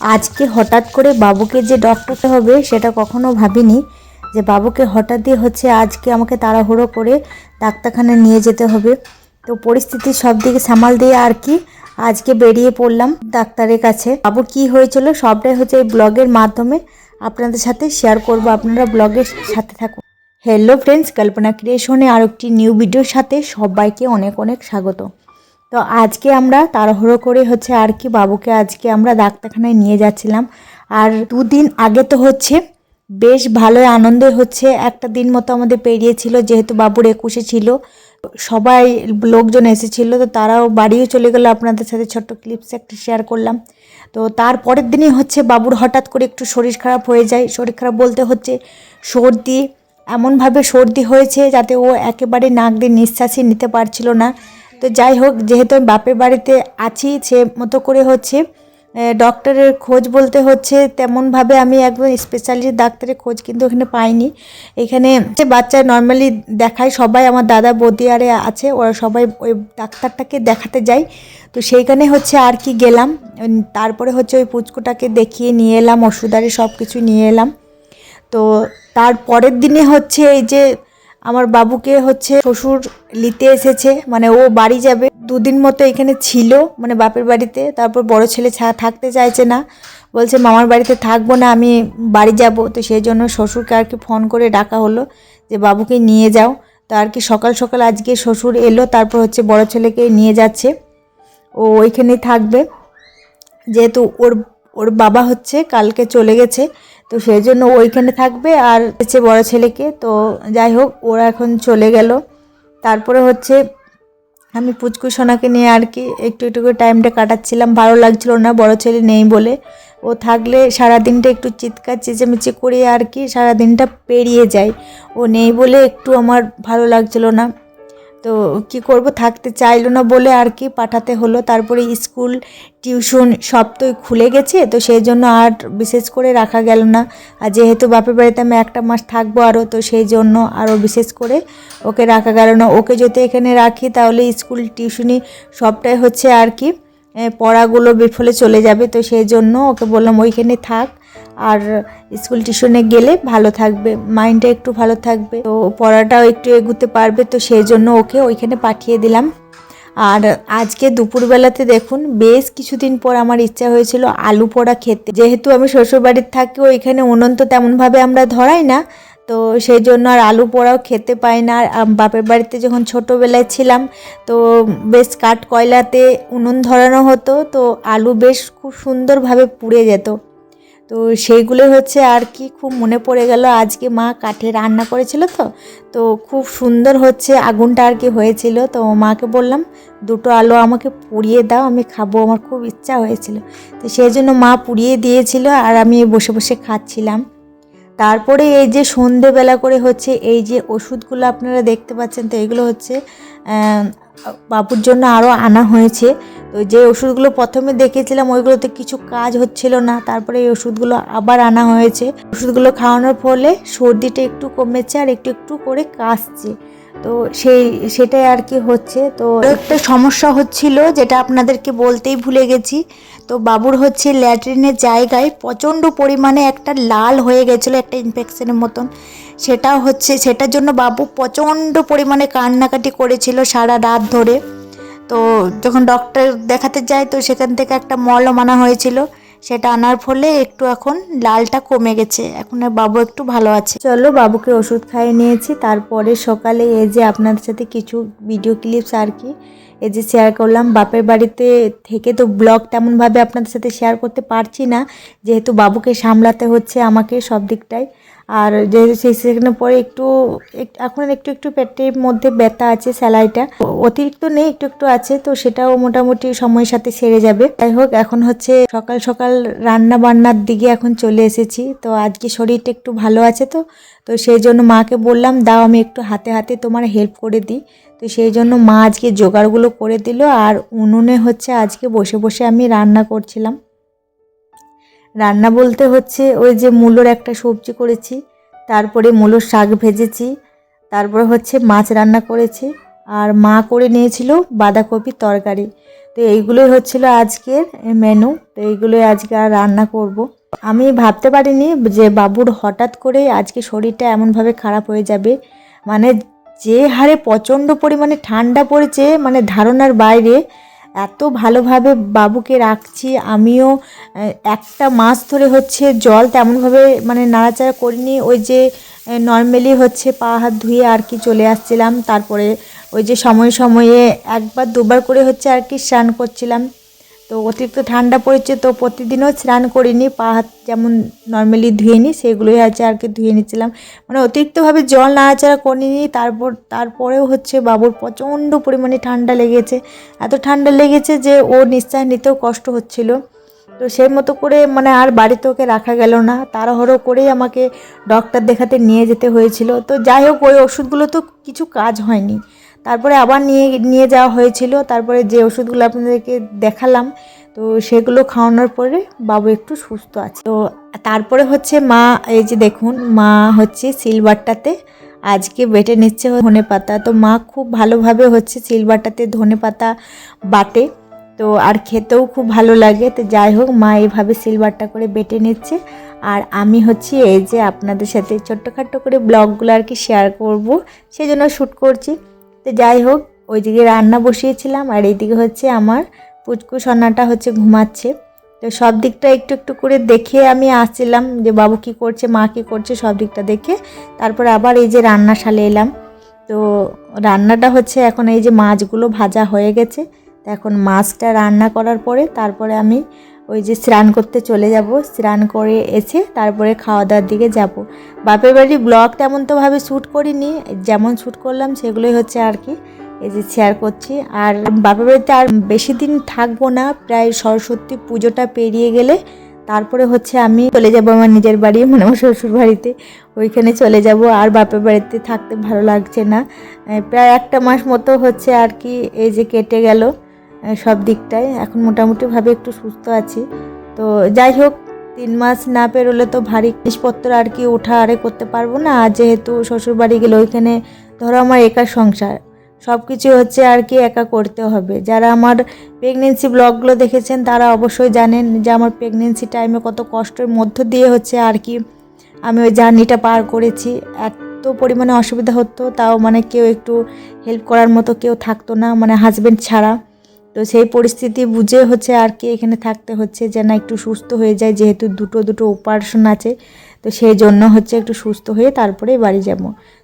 আজকে হঠাৎ করে বাবুকে যে ডক্টরতে হবে সেটা কখনো ভাবিনি যে বাবুকে হঠাৎই আজকে আমাকে তাড়াহুড়ো করে ডাক্তারখানায় নিয়ে যেতে হবে। তো পরিস্থিতি সব দিকে সামাল দিয়ে আজকে বেরিয়ে পড়লাম ডাক্তারের কাছে। বাবু কি হয়েছিল সবটাই এই ব্লগের মাধ্যমে আপনাদের সাথে শেয়ার করব, আপনারা ব্লগের সাথে থাকুন। হ্যালো ফ্রেন্ডস, কল্পনা ক্রিয়েশনে আর একটি নিউ ভিডিওর সাথে সবাইকে অনেক অনেক স্বাগত। তো আজকে আমরা তাড়াহুড়ো করে বাবুকে আজকে আমরা ডাক্তারখানায় নিয়ে যাচ্ছিলাম। আর দুদিন আগে তো বেশ ভালোই আনন্দে একটা দিন মতো আমাদের পেরিয়েছিল, যেহেতু বাবুর 21 ছিল, সবাই লোকজন এসেছিল, তো তারাও বাড়িও চলে গেলো। আপনাদের সাথে ছোট্ট ক্লিপস একটা শেয়ার করলাম। তো তার পরের দিনই বাবুর হঠাৎ করে একটু শরীর খারাপ হয়ে যায়। শরীর খারাপ বলতে সর্দি, এমনভাবে সর্দি হয়েছে যাতে ও একেবারে নাক দিয়ে নিঃশ্বাসই নিতে পারছিল না। তো যাই হোক, যেহেতু আমি বাপের বাড়িতে আছি, সে মতো করে ডক্টরের খোঁজ বলতে তেমনভাবে আমি একদম স্পেশালিস্ট ডাক্তারের খোঁজ কিন্তু ওখানে পাইনি। এখানে বাচ্চা নর্মালি দেখায় সবাই, আমার দাদা বৌদি আরে আছে, ওরা সবাই ওই ডাক্তারটাকে দেখাতে যায়। তো সেইখানে গেলাম। তারপরে ওই পুচকুটাকে দেখিয়ে নিয়ে এলাম, ওষুধ আরে সব কিছু নিয়ে এলাম। তো তার পরের দিনে এই যে আমার বাবুকে শ্বশুর নিতে এসেছে, মানে ও বাড়ি যাবে। দুদিন মতো এখানে ছিল, মানে বাপের বাড়িতে। তারপর বড় ছেলে থাকতে চাইছে না, বলছে মামার বাড়িতে থাকবো না, আমি বাড়ি যাব। তো সেই জন্য শ্বশুরকে ফোন করে ডাকা হলো যে বাবুকে নিয়ে যাও। তো সকাল সকাল আজকে শ্বশুর এলো, তারপর বড় ছেলেকে নিয়ে যাচ্ছে, ও ওইখানেই থাকবে। যেহেতু ওর ওর বাবা কালকে চলে গেছে, তো সেই জন্য ওইখানে থাকবে আর বড় ছেলেকে। তো যাই হোক, ওরা এখন চলে গেল। তারপরে আমি পুচকু সোনাকে নিয়ে একটু একটু করে টাইমটা কাটাচ্ছিলাম। ভালো লাগছিল না বড় ছেলে নেই বলে। ও থাকলে সারাদিনটা একটু চিৎকার চেঁচামেচি করে সারাদিনটা পেরিয়ে যায়। ও নেই বলে একটু আমার ভালো লাগছিল না। তো কি করব, থাকতে চাইলো না বলে পাঠাতে হলো। তারপরে স্কুল টিউশন সব তো খুলে গেছে, তো সেই জন্য আর বিশেষ করে রাখা গেল না। আর যেহেতু বাপের বাড়িতে আমি একটা মাস থাকবো আরও, তো সেই জন্য আরও বিশেষ করে ওকে রাখা গেল না। ওকে যদি এখানে রাখি তাহলে স্কুল টিউশনি সবটাই পড়াগুলো বিফলে চলে যাবে। তো সেই জন্য ওকে বললাম ওইখানে থাক, আর স্কুল টিউশনে গেলে ভালো থাকবে, মাইন্ডটা একটু ভালো থাকবে, তো পড়াটাও একটু এগোতে পারবে। তো সেই জন্য ওকে ওইখানে পাঠিয়ে দিলাম। আর আজকে দুপুরবেলাতে দেখুন, বেশ কিছুদিন পর আমার ইচ্ছা হয়েছিল আলু পোড়া খেতে। যেহেতু আমি শ্বশুরবাড়ির থাকি, ওইখানে উনুন তো তেমনভাবে আমরা ধরাই না, তো সেই জন্য আর আলু পোড়াও খেতে পাই না। আর বাপের বাড়িতে যখন ছোটোবেলায় ছিলাম, তো বেশ কাঠ কয়লাতে উনুন ধরানো হতো, তো আলু বেশ খুব সুন্দরভাবে পুড়ে যেত। তো সেইগুলো খুব মনে পড়ে গেল। আজকে মা কাঠে রান্না করেছিল, তো খুব সুন্দর আগুনটা হয়েছিল। তো মাকে বললাম দুটো আলু আমাকে পুড়িয়ে দাও, আমি খাবো, আমার খুব ইচ্ছা হয়েছিল। তো সেই জন্য মা পুড়িয়ে দিয়েছিল আর আমি বসে বসে খাচ্ছিলাম। তারপরে এই যে সন্ধেবেলা করে এই যে ওষুধগুলো আপনারা দেখতে পাচ্ছেন, তো এগুলো বাবুর জন্য আরও আনা হয়েছে। তো যে ওষুধগুলো প্রথমে দেখেছিলাম ওইগুলোতে কিছু কাজ হচ্ছিল না, তারপরে এই ওষুধগুলো আবার আনা হয়েছে। ওষুধগুলো খাওয়ানোর ফলে সর্দিটা একটু কমেছে আর একটু একটু করে কাশছে। তো সেটাই হচ্ছে। তো একটা সমস্যা হচ্ছিল, যেটা আপনাদেরকে বলতেই ভুলে গেছি। তো বাবুর ল্যাট্রিনের জায়গায় প্রচণ্ড পরিমাণে একটা লাল হয়ে গেছিলো, একটা ইনফেকশনের মতন। সেটার জন্য বাবু প্রচণ্ড পরিমাণে কান্নাকাটি করেছিল সারা রাত ধরে। তো যখন ডক্টর দেখাতে যায়, তো সেখান থেকে একটা মলম আনা হয়েছিল, সেটা আনার ফলে একটু এখন লালটা কমে গেছে, এখন আর বাবু একটু ভালো আছে। চলো, বাবুকে ওষুধ খাইয়ে নিয়েছি। তারপরে সকালে এই যে আপনাদের সাথে কিছু ভিডিও ক্লিপস এই যে শেয়ার করলাম। বাপের বাড়িতে থেকে তো ব্লগ তেমনভাবে আপনাদের সাথে শেয়ার করতে পারছি না, যেহেতু বাবুকে সামলাতে হচ্ছে আমাকে সব দিকটাই। আর যেহেতু সেখানে পরে এখন একটু একটু পেটের মধ্যে ব্যথা আছে, স্যালাইটা অতিরিক্ত নেই, একটু একটু আছে, তো সেটাও মোটামুটি সময়ের সাথে সেরে যাবে। যাই হোক, এখন সকাল সকাল রান্না বান্নার দিকে এখন চলে এসেছি। তো আজকে শরীরটা একটু ভালো আছে, তো সেই জন্য মাকে বললাম দাও আমি একটু হাতে হাতে তোমার হেল্প করে দিই। তো সেই জন্য মা আজকে জোগাড়গুলো করে দিল, আর উনুনে আজকে বসে বসে আমি রান্না করছিলাম। রান্না বলতে ওই যে মূলোর একটা সবজি করেছি, তারপরে মূলোর শাক ভেজেছি, তারপরে মাছ রান্না করেছি, আর মা করে নিয়েছিল বাঁধাকপির তরকারি। তো তো এইগুলোই হচ্ছিল আজকের মেনু। তো এইগুলোই আজকে আর রান্না করব। আমি ভাবতে পারিনি যে বাবুর হঠাৎ করে আজকে শরীরটা এমনভাবে খারাপ হয়ে যাবে, মানে যে হারে প্রচণ্ড পরিমাণে ঠান্ডা পড়েছে, মানে ধারণার বাইরে। এত ভালোভাবে বাবুকে রাখছি আমিও, একটা মাস ধরে হচ্ছে জল তেমনভাবে মানে নাড়াচাড়া করিনি। ওই যে নর্মালি হচ্ছে পা হাত ধুয়ে আর কি চলে আসছিলাম, তারপরে ওই যে সময়ে সময়ে একবার দুবার করে হচ্ছে আর কি স্নান করছিলাম। তো অতিরিক্ত ঠান্ডা পড়েছে, তো প্রতিদিনও স্নান করিনি, পা হাত যেমন নর্মালি ধুয়ে নিই সেগুলোই আছে আর কি ধুয়ে নিচ্ছিলাম, মানে অতিরিক্তভাবে জল নাড়াচাড়া করিনি। তারপরেও হচ্ছে বাবুর প্রচণ্ড পরিমাণে ঠান্ডা লেগেছে, এত ঠান্ডা লেগেছে যে ও নিঃশ্বাস নিতেও কষ্ট হচ্ছিল। তো সেই মতো করে মানে আর বাড়িতে ওকে রাখা গেল না, তাড়াহুড়ো করেই আমাকে ডক্টর দেখাতে নিয়ে যেতে হয়েছিল। তো যাই হোক, ওই ওষুধগুলো তো কিছু কাজ হয়নি, তারপরে আবার নিয়ে নিয়ে যাওয়া হয়েছিল। তারপরে যে ওষুধগুলো আপনাদেরকে দেখালাম, তো সেগুলো খাওয়ানোর পরে বাবু একটু সুস্থ আছে। তো তারপরে হচ্ছে মা, এই যে দেখুন, মা হচ্ছে সিলবারটাতে আজকে বেটে নিচ্ছে ধনে পাতা। তো মা খুব ভালোভাবে হচ্ছে সিলবারটাতে ধনে পাতা বাটে, তো আর খেতেও খুব ভালো লাগে। তো যাই হোক, মা এইভাবে সিলবারটা করে বেটে নিচ্ছে, আর আমি হচ্ছে এই যে আপনাদের সাথে ছোট্টখাট্টো করে ব্লগগুলো আর কি শেয়ার করব, সেই জন্য শ্যুট করছি। তো যাই হোক, ওইদিকে রান্না বসিয়েছিলাম, আর এইদিকে হচ্ছে আমার পুচকু সোনাটা হচ্ছে ঘুমাচ্ছে। তো সব দিকটা একটু একটু করে দেখে আমি আসছিলাম যে বাবু কী করছে, মা কী করছে, সব দিকটা দেখে তারপরে আবার এই যে রান্নাশালে এলাম। তো রান্নাটা হচ্ছে এখন এই যে মাছগুলো ভাজা হয়ে গেছে, তো এখন মাছটা রান্না করার পরে তারপরে আমি ওই যে স্নান করতে চলে যাব। স্নান করে এসে তারপরে খাওয়া দাওয়ার দিকে যাব। বাপের বাড়ি ব্লগ তেমন তোভাবে শ্যুট করিনি, যেমন শ্যুট করলাম সেগুলোই হচ্ছে আর কি এই যে শেয়ার করছি। আর বাপের বাড়িতে আর বেশি দিন থাকবো না, প্রায় সরস্বতী পুজোটা পেরিয়ে গেলে তারপরে হচ্ছে আমি চলে যাব আমার নিজের বাড়ি, মানে আমার শ্বশুর বাড়িতে, ওইখানে চলে যাব। আর বাপের বাড়িতে থাকতে ভালো লাগছে না। প্রায় একটা মাস মতো হচ্ছে আর কি এই যে কেটে গেল সব দিকটায়, এখন মোটামুটিভাবে একটু সুস্থ আছি। তো যাই হোক, 3 মাস না পেরোলে তো ভারী জিনিসপত্র আর কি ওঠা আরে করতে পারবো না। আর যেহেতু শ্বশুর বাড়ি গেলে ওইখানে ধরো আমার একার সংসার, সব কিছু হচ্ছে আর কি একা করতে হবে। যারা আমার প্রেগনেন্সি ব্লগগুলো দেখেছেন তারা অবশ্যই জানেন যে আমার প্রেগনেন্সি টাইমে কত কষ্টের মধ্য দিয়ে হচ্ছে আর কি আমি ওই জার্নিটা পার করেছি। এত পরিমাণে অসুবিধা হতো, তাও মানে কেউ একটু হেল্প করার মতো কেউ থাকতো না, মানে হাজব্যান্ড ছাড়া। তো সেই পরিস্থিতি বুঝে হচ্ছে আর কি এখানে থাকতে হচ্ছে যে না একটু সুস্থ হয়ে যায়, যেহেতু দুটো অপারেশন আছে। তো সেই জন্য হচ্ছে একটু সুস্থ হয়ে তারপরে বাড়ি যাব।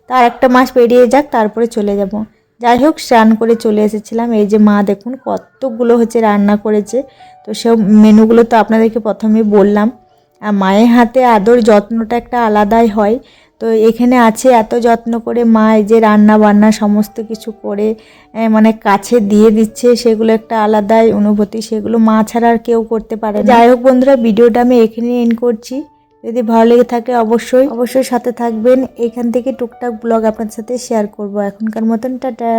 তার একটা মাস পেরিয়ে যাক, তারপরে চলে যাব। যাই হোক, স্নান করে চলে এসেছিলাম। এই যে মা দেখুন কতগুলো হচ্ছে রান্না করেছে। তো সব মেনুগুলো তো আপনাদেরকে প্রথমেই বললাম। আর মায়ের হাতে আদর যত্নটা একটা আলাদাই হয়। তো এখানে আছে এত যত্ন করে মা এই যে রান্না বান্না সমস্ত কিছু করে মানে কাছে দিয়ে দিচ্ছে, সেগুলো একটা আলাদাই অনুভূতি, সেগুলো মা ছাড়া আর কেউ করতে পারে না। যাই হোক বন্ধুরা, ভিডিওটা আমি এখানে এন্ড করছি। যদি ভালো লেগে থাকে অবশ্যই সাথে থাকবেন। এখান থেকে টুকটাক ব্লগ আপনার সাথে শেয়ার করব। এখনকার মতন টাটা।